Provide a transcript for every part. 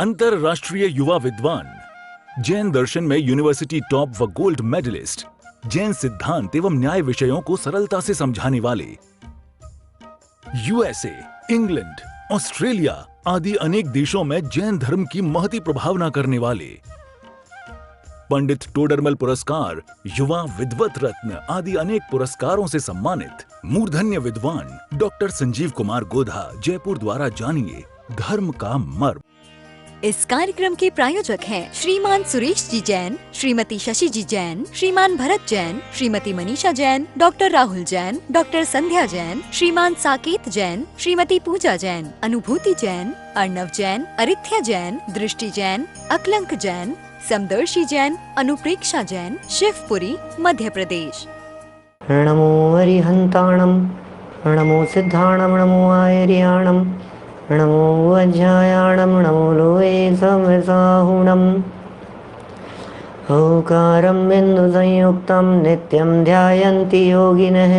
अंतरराष्ट्रीय युवा विद्वान, जैन दर्शन में यूनिवर्सिटी टॉप व गोल्ड मेडलिस्ट, जैन सिद्धांत एवं न्याय विषयों को सरलता से समझाने वाले, यूएसए, इंग्लैंड, ऑस्ट्रेलिया आदि अनेक देशों में जैन धर्म की महती प्रभावना करने वाले, पंडित टोडरमल पुरस्कार, युवा विद्वत रत्न आदि अनेक पुरस्कारों से सम्मानित मूर्धन्य विद्वान डॉक्टर संजीव कुमार गोधा जयपुर द्वारा जानिए धर्म का मर्म। इस कार्यक्रम के प्रायोजक हैं श्रीमान सुरेश जी जैन, श्रीमती शशि जी जैन, श्रीमान भरत जैन, श्रीमती मनीषा जैन, डॉक्टर राहुल जैन, डॉक्टर संध्या जैन, श्रीमान साकेत जैन, श्रीमती पूजा जैन, अनुभूति जैन, अर्णव जैन, अरिथ्या जैन, दृष्टि जैन, अकलंक जैन, समदर्शी जैन, अनुप्रेक्षा जैन, शिवपुरी, मध्य प्रदेश। नमो अरिहंताणम, नमो सिद्धाणम, नमो आयर्याणम, नमो वज्रायाणम, नमो लोये संवसाहुणम। ओंकारं बिंदु संयुक्तं नित्यं ध्यायन्ति योगिनः,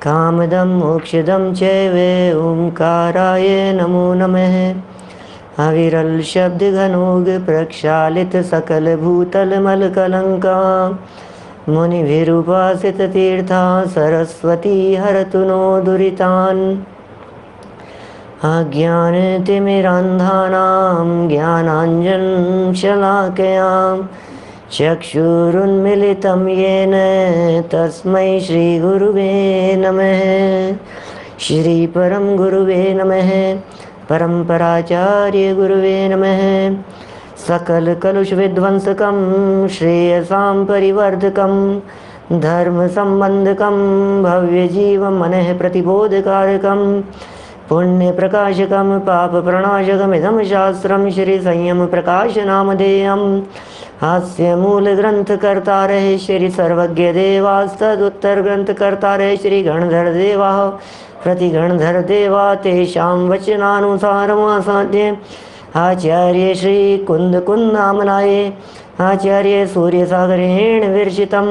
कामदं मोक्षदं चैव ओंकाराय नमो नमः। अविरल शब्द घनोग प्रक्षालित सकल भूतल मल कलंका, मुनिभिरुपासित तीर्था सरस्वती हरतु नो दुरितान्। अज्ञानतिमिरान्धानां ज्ञानाञ्जनं शलाकयां चक्षुरुन्मिलितं येन तस्मै श्रीगुरुवे नमः। श्री परम गुरुवे नमः, परम्पराचार्य गुरुवे नमः। सकल कलुष विध्वंसकं श्रेयसां परिवर्धकं धर्म संबंधकं भव्य जीव मनः प्रतिबोधकारकं पुण्य प्रकाशकं पाप प्रणाशकमिदं शास्त्रं श्री संयम प्रकाश नामधेयं। हास्य मूल ग्रंथ करता रहे श्री सर्वज्ञ देवास्तदुत्तर ग्रंथ करता रहे श्री गणधर देवा प्रतिगणधर देवा तेषां वचनानुसारमासाद्य आचार्य श्री कुंद कुंदामनाये आचार्य सूर्य सागरेण विरचितं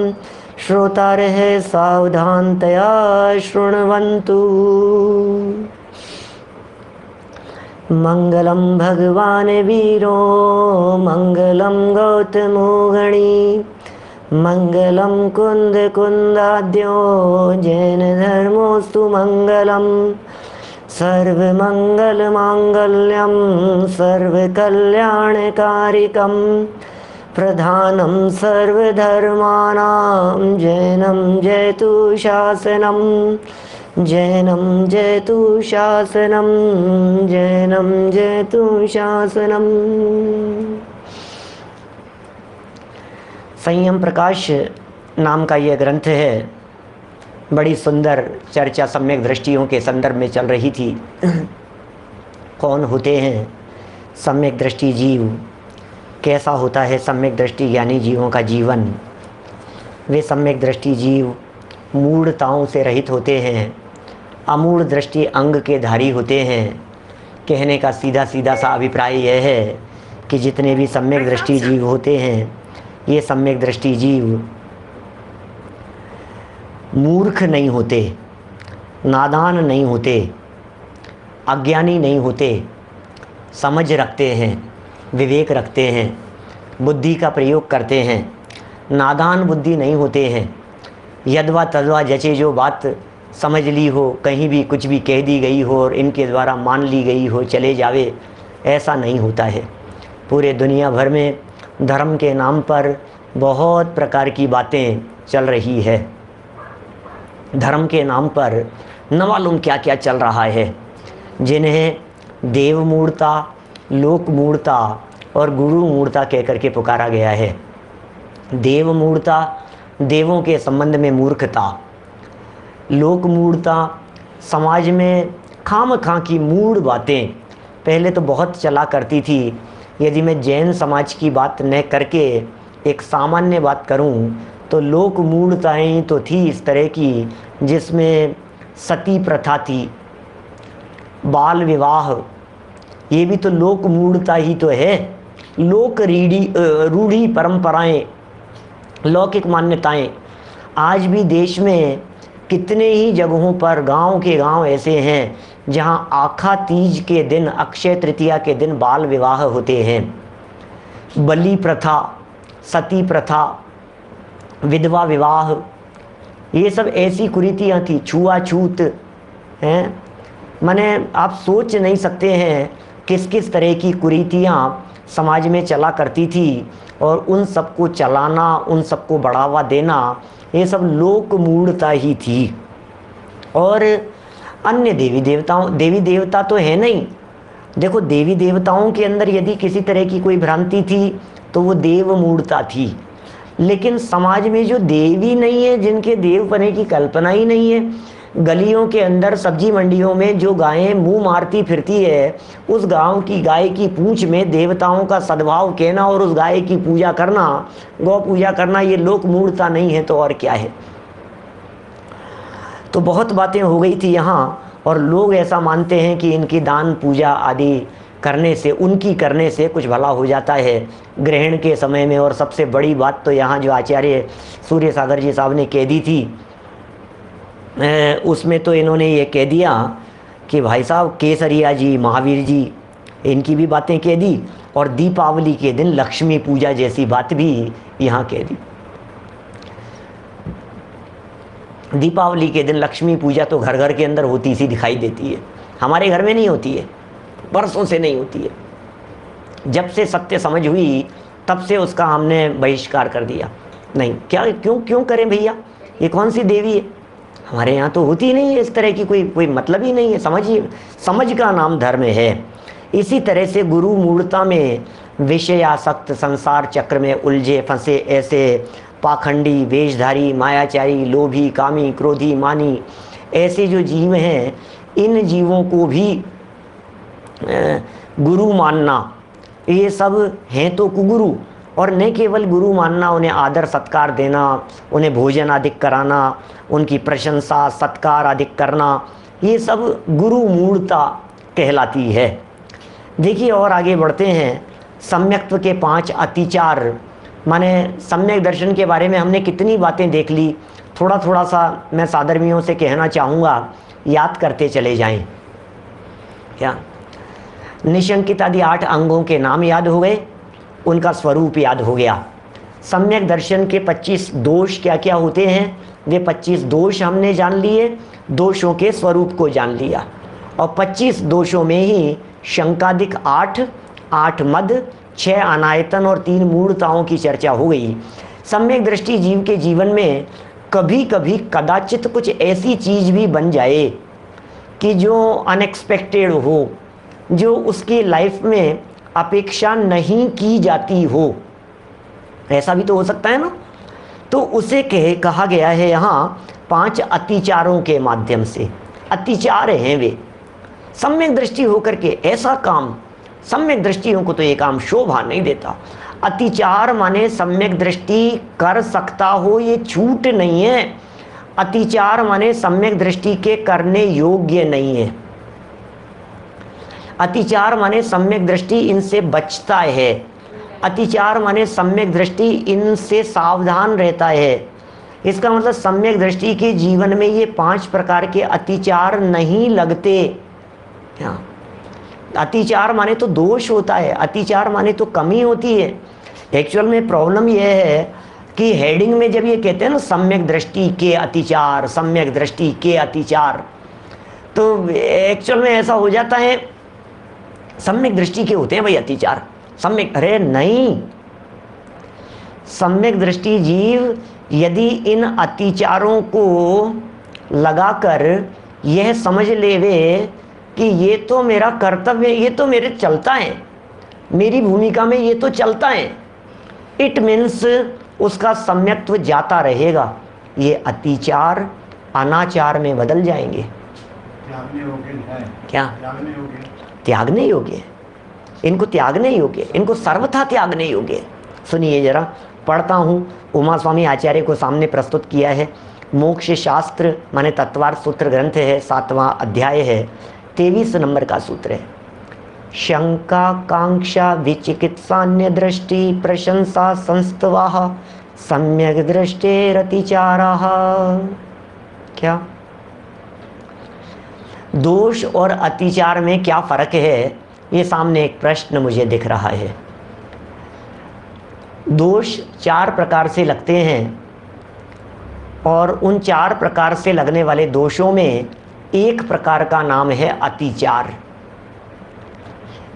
श्रोतारः सावधानतया शृण्वन्तु। मंगलम भगवान वीरो मंगलम गौतमो गणी, मंगलम कुंद कुंदाद्यो जैन धर्मोस्तु मंगलम। सर्वमंगल मांगल्यम सर्वकल्याणकारिकम प्रधानम सर्वधर्माणां जैनम जयतु शासनम। जैनम जयतु शासनम, जैनम जयतु शासनम। संयम प्रकाश नाम का यह ग्रंथ है। बड़ी सुंदर चर्चा सम्यक दृष्टियों के संदर्भ में चल रही थी। कौन होते हैं सम्यक दृष्टि जीव, कैसा होता है सम्यक दृष्टि ज्ञानी जीवों का जीवन। वे सम्यक दृष्टि जीव मूढ़ताओं से रहित होते हैं, अमूढ़ दृष्टि अंग के धारी होते हैं। कहने का सीधा सीधा सा अभिप्राय यह है कि जितने भी सम्यक दृष्टि जीव होते हैं, ये सम्यक दृष्टि जीव मूर्ख नहीं होते, नादान नहीं होते, अज्ञानी नहीं होते, समझ रखते हैं, विवेक रखते हैं, बुद्धि का प्रयोग करते हैं, नादान बुद्धि नहीं होते हैं। यदवा तदवा जचे जो बात समझ ली हो, कहीं भी कुछ भी कह दी गई हो और इनके द्वारा मान ली गई हो, चले जावे, ऐसा नहीं होता है। पूरे दुनिया भर में धर्म के नाम पर बहुत प्रकार की बातें चल रही है। धर्म के नाम पर न मालूम क्या क्या चल रहा है, जिन्हें देव मूढ़ता, लोक मूढ़ता और गुरु मूढ़ता कह करके पुकारा गया है। देव मूढ़ता, देवों के संबंध में मूर्खता। लोक मूढ़ता, समाज में खाम खां की मूढ़ बातें पहले तो बहुत चला करती थी। यदि मैं जैन समाज की बात न करके एक सामान्य बात करूं, तो लोक मूढ़ताएँ तो थी इस तरह की, जिसमें सती प्रथा थी, बाल विवाह, ये भी तो लोक मूढ़ता ही तो है। लोक रूढ़ी परंपराएं, लौकिक मान्यताएं आज भी देश में कितने ही जगहों पर गांव के गांव ऐसे हैं जहाँ आखा तीज के दिन, अक्षय तृतीया के दिन बाल विवाह होते हैं। बलि प्रथा, सती प्रथा, विधवा विवाह, ये सब ऐसी कुरीतियाँ थी, छुआछूत हैं। माने आप सोच नहीं सकते हैं किस किस तरह की कुरीतियाँ समाज में चला करती थी, और उन सबको चलाना, उन सबको बढ़ावा देना, ये सब लोक मूढ़ता ही थी। और अन्य देवी देवता तो है नहीं। देखो, देवी देवताओं के अंदर यदि किसी तरह की कोई भ्रांति थी तो वो देव मूढ़ता थी, लेकिन समाज में जो देवी नहीं है, जिनके देव बने की कल्पना ही नहीं है, गलियों के अंदर, सब्जी मंडियों में जो गायें मुंह मारती फिरती है, उस गांव की गाय की पूंछ में देवताओं का सद्भाव कहना और उस गाय की पूजा करना, गौ पूजा करना, ये लोक मूढ़ता नहीं है तो और क्या है। तो बहुत बातें हो गई थी यहाँ, और लोग ऐसा मानते हैं कि इनकी दान पूजा आदि करने से, उनकी करने से कुछ भला हो जाता है ग्रहण के समय में। और सबसे बड़ी बात तो यहाँ जो आचार्य सूर्य सागर जी साहब ने कह दी थी, उसमें तो इन्होंने ये कह दिया कि भाई साहब केसरिया जी, महावीर जी, इनकी भी बातें कह दी, और दीपावली के दिन लक्ष्मी पूजा जैसी बात भी यहाँ कह दी। दीपावली के दिन लक्ष्मी पूजा तो घर घर के अंदर होती सी दिखाई देती है, हमारे घर में नहीं होती है, बरसों से नहीं होती है। जब से सत्य समझ हुई तब से उसका हमने बहिष्कार कर दिया। नहीं, क्या क्यों करें भैया, ये कौन सी देवी है, हमारे यहाँ तो होती नहीं है इस तरह की, कोई मतलब ही नहीं है। समझ का नाम धर्म है। इसी तरह से गुरु मूढ़ता में विषयासक्त संसार चक्र में उलझे फंसे ऐसे पाखंडी, वेशधारी, मायाचारी, लोभी, कामी, क्रोधी, मानी, ऐसे जो जीव हैं, इन जीवों को भी गुरु मानना, ये सब हैं तो कुगुरु। और न केवल गुरु मानना, उन्हें आदर सत्कार देना, उन्हें भोजन आदि कराना, उनकी प्रशंसा सत्कार आदि करना, ये सब गुरु मूढ़ता कहलाती है। देखिए और आगे बढ़ते हैं। सम्यक्त्व के 5 अतिचार, माने सम्यक दर्शन के बारे में हमने कितनी बातें देख ली, थोड़ा सा मैं साधर्मियों से कहना चाहूँगा, याद करते चले जाएं। क्या निशंकित आदि 8 अंगों के नाम याद हो गए, उनका स्वरूप याद हो गया। सम्यक दर्शन के 25 दोष क्या क्या होते हैं, वे 25 दोष हमने जान लिए, दोषों के स्वरूप को जान लिया। और 25 दोषों में ही शंकादिक 8 मद, 6 अनायतन और 3 मूढ़ताओं की चर्चा हो गई। सम्यक दृष्टि जीव के जीवन में कभी कभी कदाचित कुछ ऐसी चीज भी बन जाए कि जो अनएक्सपेक्टेड हो, जो उसकी लाइफ में अपेक्षा नहीं की जाती हो, ऐसा भी तो हो सकता है ना। तो उसे कहा गया है यहाँ 5 अतिचारों के माध्यम से। अतिचार हैं वे, सम्यक दृष्टि होकर के ऐसा काम, सम्यक दृष्टियों को तो ये काम शोभा नहीं देता। अतिचार माने सम्यक दृष्टि कर सकता हो, ये छूट नहीं है। अतिचार माने सम्यक दृष्टि के करने योग्य नहीं है। अतिचार माने सम्यक दृष्टि इनसे बचता है। अतिचार माने सम्यक दृष्टि इनसे सावधान रहता है। इसका मतलब सम्यक दृष्टि के जीवन में ये 5 प्रकार के अतिचार नहीं लगते। अतिचार माने तो दोष होता है, अतिचार माने तो कमी होती है। एक्चुअल में प्रॉब्लम यह है कि हेडिंग में जब ये कहते हैं ना सम्यक दृष्टि के अतिचार, सम्यक दृष्टि के अतिचार, तो एक्चुअल में ऐसा हो जाता है सम्यक दृष्टि के होते हैं भाई अतिचार, सम्यक, अरे नहीं। सम्यक दृष्टि जीव यदि इन अतिचारों को लगाकर यह समझ लेवे कि ये तो मेरा कर्तव्य है, ये तो मेरे चलता है, मेरी भूमिका में ये तो चलता है, इट मीन्स उसका सम्यक्त्व जाता रहेगा। ये अतिचार अनाचार में बदल जाएंगे। क्या त्यागने योग्य है, इनको त्यागने योग्य, इनको सर्वथा त्यागने योग्य। सुनिए जरा, पढ़ता हूँ। उमा स्वामी आचार्य को सामने प्रस्तुत किया है। मोक्ष शास्त्र माने तत्वार्थ सूत्र ग्रंथ है, 7वां अध्याय है, 23 नंबर का सूत्र है। शंका कांक्षा विचिकित्सान्य दृष्टि प्रशंसा संस्तवाः सम्यक दृष्टेरतिचाराः। क्या दोष और अतिचार में क्या फ़र्क है, ये सामने एक प्रश्न मुझे दिख रहा है। दोष 4 प्रकार से लगते हैं और उन 4 प्रकार से लगने वाले दोषों में एक प्रकार का नाम है अतिचार।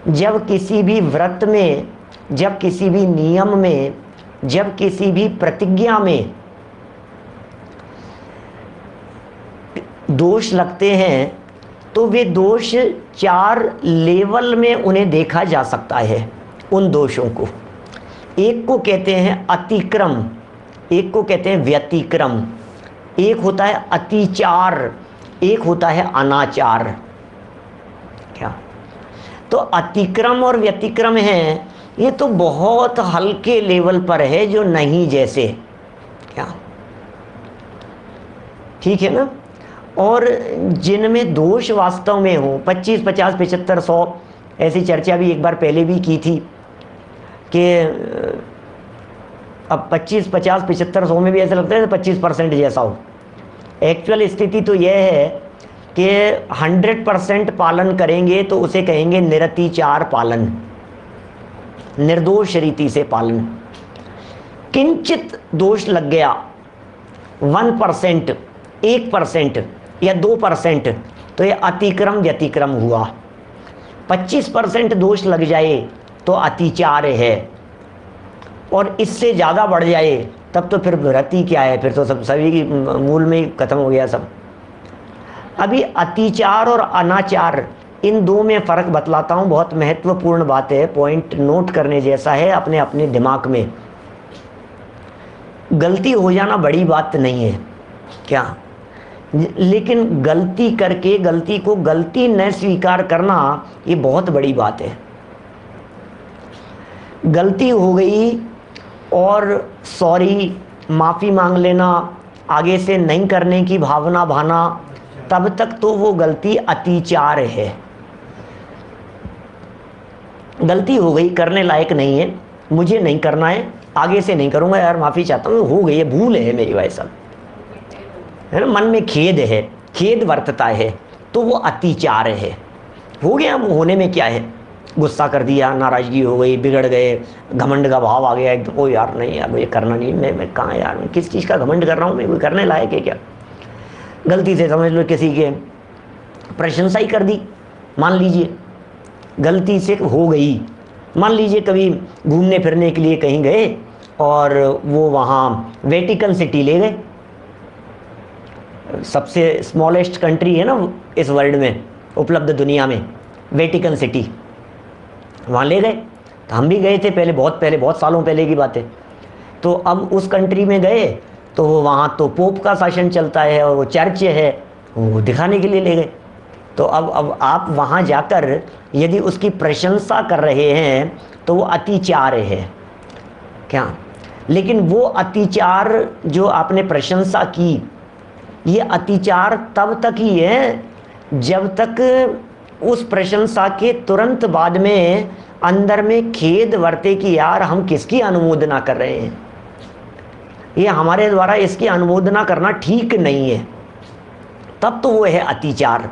जब किसी भी व्रत में, जब किसी भी नियम में, जब किसी भी प्रतिज्ञा में दोष लगते हैं तो वे दोष 4 लेवल में उन्हें देखा जा सकता है। उन दोषों को, एक को कहते हैं अतिक्रम, एक को कहते हैं व्यतिक्रम, एक होता है अतिचार, एक होता है अनाचार। क्या तो अतिक्रम और व्यतिक्रम है, ये तो बहुत हल्के लेवल पर है, जो नहीं जैसे, क्या ठीक है ना। और जिनमें दोष वास्तव में हो, 25, 50, 75, 100, ऐसी चर्चा भी एक बार पहले भी की थी कि अब 25, 50, 75, 100 में भी ऐसा लगता है 25% जैसा हो। एक्चुअल स्थिति तो यह है कि 100% पालन करेंगे तो उसे कहेंगे निरतिचार पालन, निर्दोष रीति से पालन। किंचित दोष लग गया, 1%, 1% या 2%, तो यह अतिक्रम व्यतिक्रम हुआ। 25% दोष लग जाए तो अतिचार है, और इससे ज़्यादा बढ़ जाए तब तो फिर रति क्या है, फिर तो सब सभी की मूल में ही खत्म हो गया सब। अभी अतिचार और अनाचार, इन दो में फ़र्क बतलाता हूँ, बहुत महत्वपूर्ण बात है, पॉइंट नोट करने जैसा है अपने अपने दिमाग में। गलती हो जाना बड़ी बात नहीं है, क्या, लेकिन गलती करके गलती को गलती न स्वीकार करना, ये बहुत बड़ी बात है। गलती हो गई और सॉरी, माफ़ी मांग लेना, आगे से नहीं करने की भावना भाना, तब तक तो वो गलती अतिचार है। गलती हो गई, करने लायक नहीं है, मुझे नहीं करना है, आगे से नहीं करूँगा यार, माफ़ी चाहता हूँ, हो गई है, भूल है मेरी, भाई साहब, है ना, मन में खेद है, खेद वर्तता है, तो वो अतिचार है। हो गया, होने में क्या है, गुस्सा कर दिया, नाराज़गी हो गई, बिगड़ गए, घमंड का भाव आ गया एकदम, ओ यार नहीं यार मुझे करना नहीं, मैं कहाँ यार, मैं किस चीज़ का घमंड कर रहा हूँ, मैं कोई करने लायक है क्या। गलती से समझ लो किसी के प्रशंसा ही कर दी, मान लीजिए गलती से हो गई। मान लीजिए कभी घूमने फिरने के लिए कहीं गए और वो वहाँ वेटिकन सिटी ले गए, सबसे स्मॉलेस्ट कंट्री है ना इस वर्ल्ड में, उपलब्ध दुनिया में, वेटिकन सिटी, वहाँ ले गए। तो हम भी गए थे पहले, बहुत पहले, बहुत सालों पहले की बात है। तो अब उस कंट्री में गए तो वहाँ तो पोप का शासन चलता है और वो चर्च है, वो दिखाने के लिए ले गए। तो अब आप वहाँ जाकर यदि उसकी प्रशंसा कर रहे हैं तो वो अतिचार है, क्या। लेकिन वो अतिचार जो आपने प्रशंसा की, ये अतिचार तब तक ही है जब तक उस प्रशंसा के तुरंत बाद में अंदर में खेद वर्ते कि यार हम किसकी अनुमोदना कर रहे हैं, ये हमारे द्वारा इसकी अनुमोदना करना ठीक नहीं है, तब तो वो है अतिचार।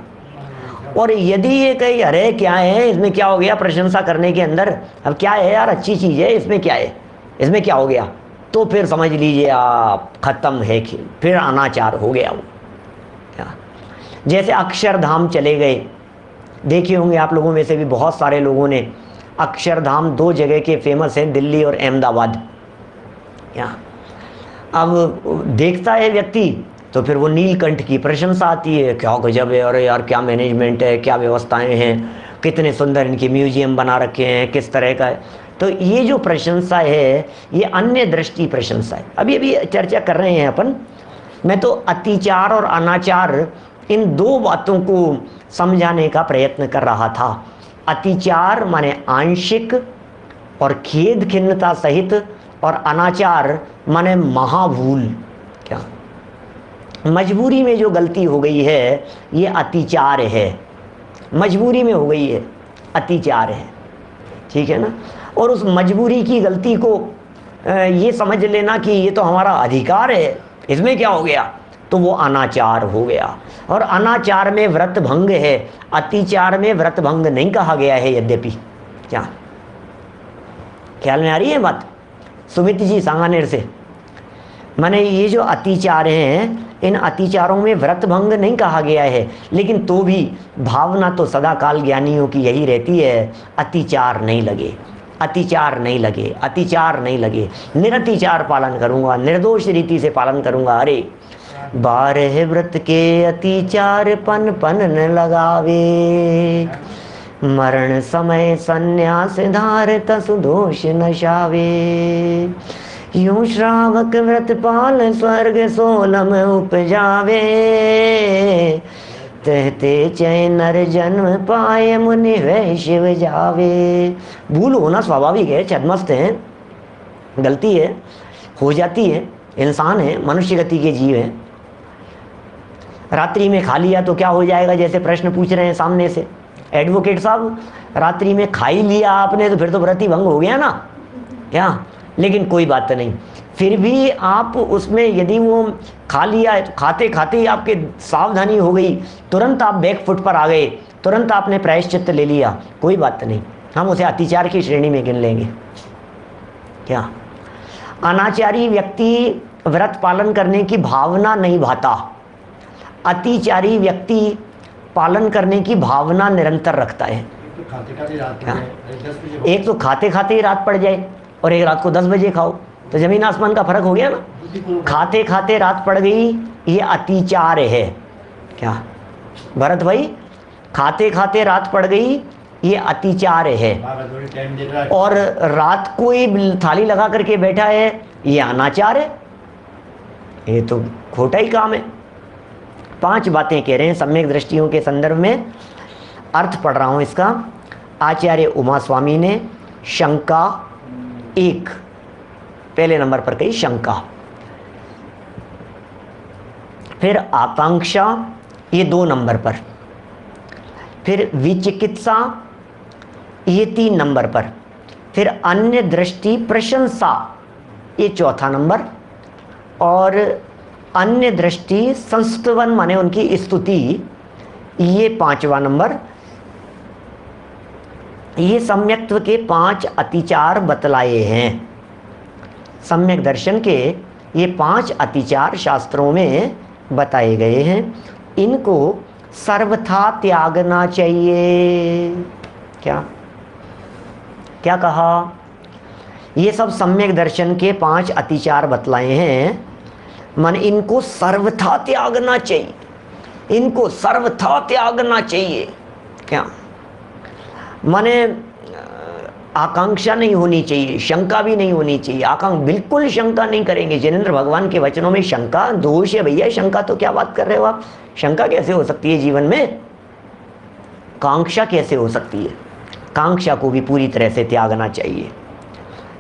और यदि ये कही अरे क्या है, इसमें क्या हो गया, प्रशंसा करने के अंदर अब क्या है यार, अच्छी चीज़ है, इसमें क्या है, इसमें क्या हो गया, तो फिर समझ लीजिए आप ख़त्म है खेल, फिर अनाचार हो गया वो। क्या, जैसे अक्षरधाम चले गए, देखे होंगे आप लोगों में से भी बहुत सारे लोगों ने, अक्षरधाम 2 जगह के फेमस हैं, दिल्ली और अहमदाबाद। क्या, अब देखता है व्यक्ति तो फिर वो नीलकंठ की प्रशंसा आती है, क्या गजब है, अरे यार क्या मैनेजमेंट है, क्या व्यवस्थाएं हैं, कितने सुंदर इनके म्यूजियम बना रखे हैं, किस तरह का है। तो ये जो प्रशंसा है ये अन्य दृष्टि प्रशंसा है। अभी चर्चा कर रहे हैं अपन, मैं तो अतिचार और अनाचार इन 2 बातों को समझाने का प्रयत्न कर रहा था। अतिचार माने आंशिक और खेद खिन्नता सहित, और अनाचार माने महाभूल, क्या, मजबूरी में जो गलती हो गई है ये अतिचार है, मजबूरी में हो गई है, अतिचार है, ठीक है ना। और उस मजबूरी की गलती को ये समझ लेना कि ये तो हमारा अधिकार है, इसमें क्या हो गया, तो वो अनाचार हो गया। और अनाचार में व्रत भंग है, अतिचार में व्रत भंग नहीं कहा गया है यद्यपि। क्या ख्याल में आ रही है बात? सुमित जी सांगानेर से, माने ये जो अतिचार हैं, इन अतिचारों में व्रत भंग नहीं कहा गया है, लेकिन तो भी भावना तो सदा काल ज्ञानियों की यही रहती है, अतिचार नहीं लगे, अतिचार नहीं लगे, अतिचार नहीं लगे, निरतिचार पालन करूंगा, निर्दोष रीति से पालन करूंगा। अरे 12 व्रत के अतिचार पन पन न लगावे, मरण समय संन्यास धार तसु दोष नशावे, यूं श्रावक व्रत पाल स्वर्ग सोलम उपजावे, कहते चय नर जन्म पाए मुनि वै शिव जावे। भूल होना स्वाभाविक है, छद्मस्त है, गलती है, हो जाती है, इंसान है, मनुष्य गति के जीव है। रात्रि में खा लिया तो क्या हो जाएगा, जैसे प्रश्न पूछ रहे हैं सामने से एडवोकेट साहब, रात्रि में खा ही लिया आपने तो फिर तो व्रत ही भंग हो गया ना क्या? लेकिन कोई बात नहीं, फिर भी आप उसमें यदि वो खा लिया है तो खाते खाते ही आपके सावधानी हो गई, तुरंत आप बैक फुट पर आ गए, तुरंत आपने प्रायश्चित्त ले लिया, कोई बात नहीं, हम उसे अतिचार की श्रेणी में गिन लेंगे। क्या अनाचारी व्यक्ति व्रत पालन करने की भावना नहीं भाता, अतिचारी व्यक्ति पालन करने की भावना निरंतर रखता है। एक तो खाते खाते ही रात पड़ जाए और एक रात को 10 बजे खाओ, तो जमीन आसमान का फर्क हो गया ना। खाते खाते रात पड़ गई, ये अतिचार है। क्या भरत भाई, खाते खाते रात पड़ गई, ये अतिचार है। और रात को ही थाली लगा करके बैठा है, ये अनाचार है, ये तो खोटा ही काम है। 5 बातें कह रहे हैं सम्यक दृष्टियों के संदर्भ में, अर्थ पढ़ रहा हूं इसका। आचार्य उमा स्वामी ने शंका 1 पहले नंबर पर कही, शंका, फिर आकांक्षा ये 2 नंबर पर, फिर विचिकित्सा ये 3 नंबर पर, फिर अन्य दृष्टि प्रशंसा ये 4था नंबर, और अन्य दृष्टि संस्तवन माने उनकी स्तुति ये 5वां नंबर। ये सम्यक्त्व के 5 अतिचार बतलाए हैं। सम्यक दर्शन के ये 5 अतिचार शास्त्रों में बताए गए हैं, इनको सर्वथा त्यागना चाहिए। क्या क्या कहा? ये सब सम्यक दर्शन के 5 अतिचार बतलाए हैं, मन इनको सर्वथा त्यागना चाहिए, इनको सर्वथा त्यागना चाहिए। क्या माने आकांक्षा नहीं होनी चाहिए, शंका भी नहीं होनी चाहिए। बिल्कुल शंका नहीं करेंगे। जिनेंद्र भगवान के वचनों में शंका दोष है भैया, शंका तो क्या बात कर रहे हो आप? शंका कैसे हो सकती है जीवन में? कांक्षा कैसे हो सकती है? कांक्षा को भी पूरी तरह से त्यागना चाहिए।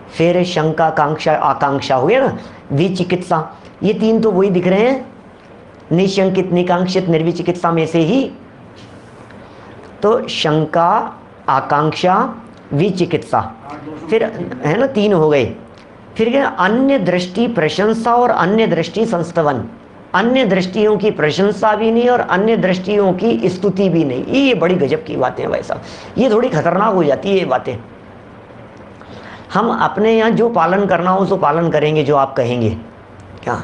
फिर शंका, कांक्षा, आकांक्षा हो गया ना। विचिकित्सा, ये 3 तो वही दिख रहे हैं, निशंकित, निकांक्षित, निर्विचिकित्सा में से ही। तो शंका, आकांक्षा, विचिकित्सा, फिर है ना 3 हो गए। फिर क्या? अन्य दृष्टि प्रशंसा और अन्य दृष्टि संस्तवन। अन्य दृष्टियों की प्रशंसा भी नहीं और अन्य दृष्टियों की स्तुति भी नहीं। ये बड़ी गजब की बातें हैं भाई साहब, ये थोड़ी खतरनाक हो जाती है ये बातें। हम अपने यहाँ जो पालन करना हो सो पालन करेंगे, जो आप कहेंगे। क्या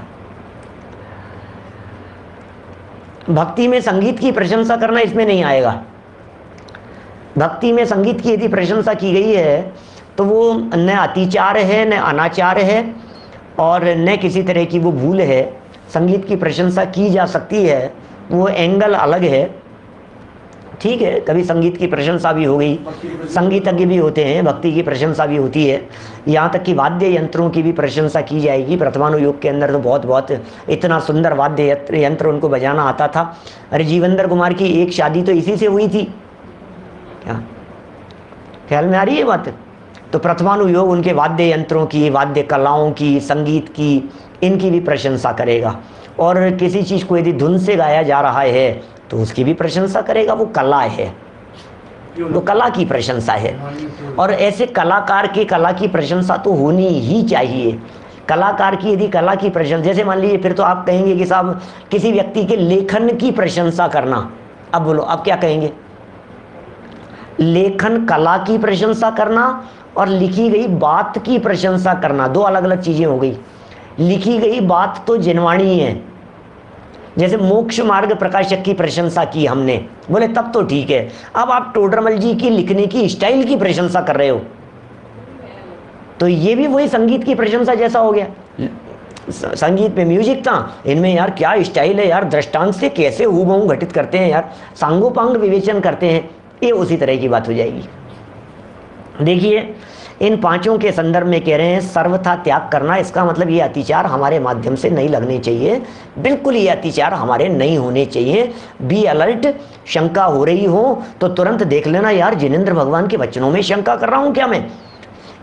भक्ति में संगीत की प्रशंसा करना इसमें नहीं आएगा। भक्ति में संगीत की यदि प्रशंसा की गई है तो वो न अतिचार है, न अनाचार है, और न किसी तरह की वो भूल है। संगीत की प्रशंसा की जा सकती है, वो एंगल अलग है। ठीक है, कभी संगीत की प्रशंसा भी हो गई, संगीतज्ञ भी होते हैं, भक्ति की प्रशंसा भी होती है। यहाँ तक कि वाद्य यंत्रों की भी प्रशंसा की जाएगी। प्रथमानुयोग के अंदर तो बहुत इतना सुंदर वाद्य यंत्र उनको बजाना आता था। अरे जीवेंद्र कुमार की एक शादी तो इसी से हुई थी। क्या ख्याल में आ रही है बात? तो प्रथमानुयोग उनके वाद्य यंत्रों की, वाद्य कलाओं की, संगीत की, इनकी भी प्रशंसा करेगा। और किसी चीज़ को यदि धुन से गाया जा रहा है तो उसकी भी प्रशंसा करेगा। वो कला है, वो कला की प्रशंसा है। और ऐसे कलाकार की कला की प्रशंसा तो होनी ही चाहिए। कलाकार की यदि कला की प्रशंसा, जैसे मान लीजिए फिर तो आप कहेंगे कि साहब किसी व्यक्ति के लेखन की प्रशंसा करना, अब बोलो आप क्या कहेंगे? लेखन कला की प्रशंसा करना और लिखी गई बात की प्रशंसा करना दो अलग अलग चीजें हो गई। लिखी गई बात तो जिनवाणी है, जैसे मोक्ष मार्ग प्रकाशक की प्रशंसा की हमने, बोले तब तो ठीक है। अब आप टोडरमल जी की लिखने की स्टाइल की प्रशंसा कर रहे हो, तो ये भी वही संगीत की प्रशंसा जैसा हो गया। संगीत में म्यूजिक था, इनमें यार क्या स्टाइल है यार, दृष्टांत से कैसे हूबहू घटित करते हैं यार, सांगोपांग विवेचन करते हैं, ये उसी तरह की बात हो जाएगी। देखिए इन पांचों के संदर्भ में कह रहे हैं सर्वथा त्याग करना, इसका मतलब ये अतिचार हमारे माध्यम से नहीं लगने चाहिए, बिल्कुल ये अतिचार हमारे नहीं होने चाहिए। बी अलर्ट, शंका हो रही हो तो तुरंत देख लेना यार जिनेंद्र भगवान के वचनों में शंका कर रहा हूं क्या मैं।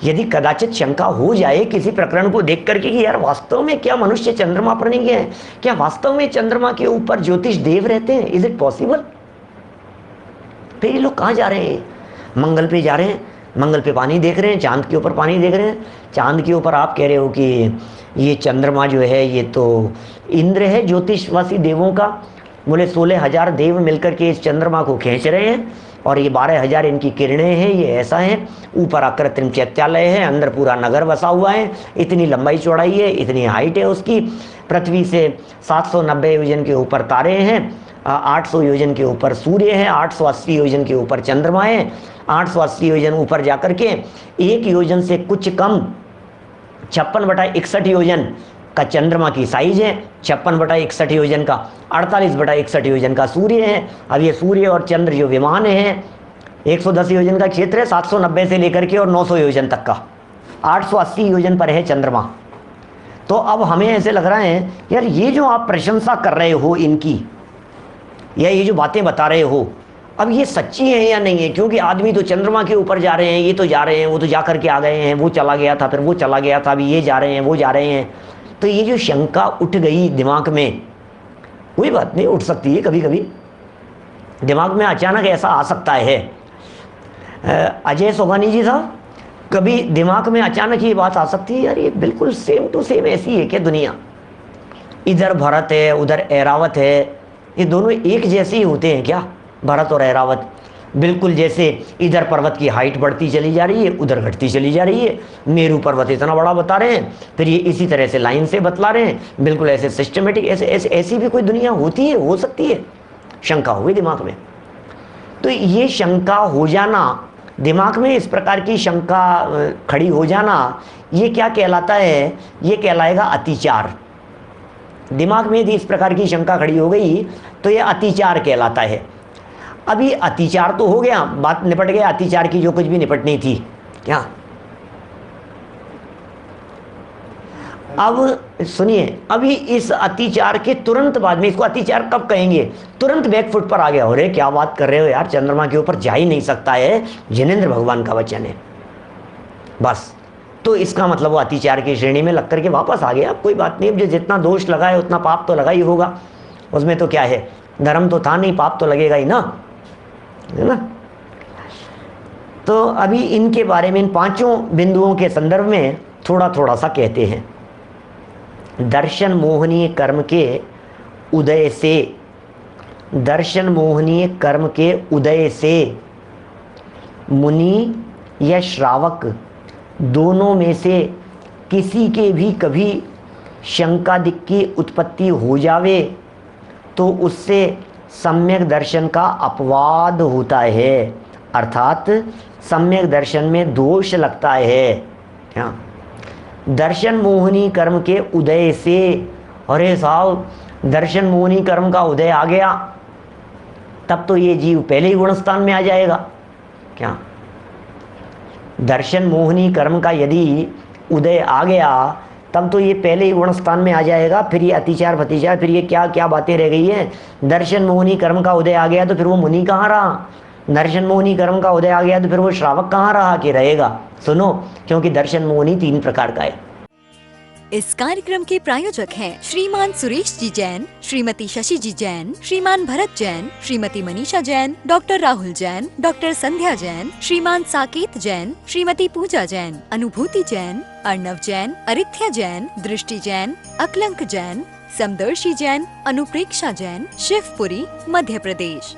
यदि कदाचित शंका हो जाए किसी प्रकरण को देख करके कि यार वास्तव में क्या मनुष्य चंद्रमा पर नहीं गए हैं, क्या वास्तव में चंद्रमा के ऊपर ज्योतिष देव रहते हैं, इज इट पॉसिबल? फिर ये लोग कहाँ जा रहे हैं? मंगल पे जा रहे हैं, मंगल पे पानी देख रहे हैं, चांद के ऊपर पानी देख रहे हैं। चांद के ऊपर आप कह रहे हो कि ये चंद्रमा जो है ये तो इंद्र है ज्योतिषवासी देवों का, बोले 16,000 देव मिलकर के इस चंद्रमा को खींच रहे हैं और ये 12,000 इनकी किरणें हैं, ये ऐसा है। ऊपर आकृत्रिम चैत्यालय है, अंदर पूरा नगर बसा हुआ है, इतनी लंबाई चौड़ाई है, इतनी हाइट है उसकी। पृथ्वी से 790 योजन के ऊपर तारे हैं, 800 योजन के ऊपर सूर्य है, 880 योजन के ऊपर चंद्रमा है। 880 योजन ऊपर जाकर के 1 योजन से कुछ कम 56/61 योजन का चंद्रमा की साइज है, 56/61 योजन का, 48/61 योजन का सूर्य है। अब ये सूर्य और चंद्र जो विमान है 110 योजन का क्षेत्र है, 790 से लेकर के और 900 योजन तक का, 880 योजन पर है चंद्रमा। तो अब हमें ऐसे लग रहा है यार ये जो आप प्रशंसा कर रहे हो इनकी, या ये जो बातें बता रहे हो, अब ये सच्ची है या नहीं है, क्योंकि आदमी तो चंद्रमा के ऊपर जा रहे हैं, ये तो जा रहे हैं, वो तो जा करके आ गए हैं, वो चला गया था, फिर वो चला गया था, अभी ये जा रहे हैं, वो जा रहे हैं। तो ये जो शंका उठ गई दिमाग में, कोई बात नहीं, उठ सकती है कभी कभी दिमाग में, अचानक ऐसा आ सकता है। अजय सोभानी जी साहब, कभी दिमाग में अचानक ये बात आ सकती है यार ये बिल्कुल सेम टू सेम ऐसी है क्या दुनिया, इधर भरत है उधर ऐरावत है, ये दोनों एक जैसे ही होते हैं क्या, भरत और ऐरावत? बिल्कुल जैसे इधर पर्वत की हाइट बढ़ती चली जा रही है, उधर घटती चली जा रही है। मेरू पर्वत इतना बड़ा बता रहे हैं, फिर ये इसी तरह से लाइन से बतला रहे हैं, बिल्कुल ऐसे सिस्टमेटिक, ऐसी भी कोई दुनिया होती है, हो सकती है। शंका हुई दिमाग में, तो ये शंका हो जाना दिमाग में, इस प्रकार की शंका खड़ी हो जाना, ये क्या कहलाता है? ये कहलाएगा अतिचार। दिमाग में यदि इस प्रकार की शंका खड़ी हो गई तो ये अतिचार कहलाता है। अभी अतिचार तो हो गया, बात निपट गया अतिचार की, जो कुछ भी निपटनी थी क्या। अब सुनिए, अभी इस अतिचार के तुरंत बाद में, इसको अतिचार कब कहेंगे? तुरंत बैकफुट पर आ गया, अरे क्या बात कर रहे हो यार, चंद्रमा के ऊपर जा ही नहीं सकता है, जिनेंद्र भगवान का वचन है, बस। तो इसका मतलब वो अतिचार की श्रेणी में लग करके वापस आ गया। अब कोई बात नहीं, जो जितना दोष लगा है उतना पाप तो लगा ही होगा, उसमें तो क्या है, धर्म तो था नहीं, पाप तो लगेगा ही ना, है ना। तो अभी इनके बारे में, इन पांचों बिंदुओं के संदर्भ में थोड़ा थोड़ा सा कहते हैं। दर्शन मोहनीय कर्म के उदय से, दर्शन मोहनीय कर्म के उदय से मुनि या श्रावक दोनों में से किसी के भी कभी शंकादिक की उत्पत्ति हो जावे तो उससे सम्यक दर्शन का अपवाद होता है, अर्थात सम्यक दर्शन में दोष लगता है। क्या? दर्शन मोहनी कर्म के उदय से, अरे साहब दर्शन मोहनी कर्म का उदय आ गया, तब तो ये जीव पहले ही गुणस्थान में आ जाएगा। क्या? दर्शन मोहनी कर्म का यदि उदय आ गया तब तो ये पहले ही गुणस्थान में आ जाएगा, फिर ये अतिचार भतिचार, फिर ये क्या क्या बातें रह गई हैं। दर्शन मोहनी कर्म का उदय आ गया तो फिर वो मुनि कहाँ रहा, दर्शन मोहनी कर्म का उदय आ गया तो फिर वो श्रावक कहाँ रहा कि रहेगा। सुनो, क्योंकि दर्शन मोहनी 3 प्रकार का है। इस कार्यक्रम के प्रायोजक हैं श्रीमान सुरेश जी जैन, श्रीमती शशि जी जैन, श्रीमान भरत जैन, श्रीमती मनीषा जैन, डॉक्टर राहुल जैन, डॉक्टर संध्या जैन, श्रीमान साकेत जैन, श्रीमती पूजा जैन, अनुभूति जैन, अर्णव जैन, अरिथ्या जैन, दृष्टि जैन, अकलंक जैन, समदर्शी जैन, अनुप्रेक्षा जैन, शिवपुरी, मध्य प्रदेश।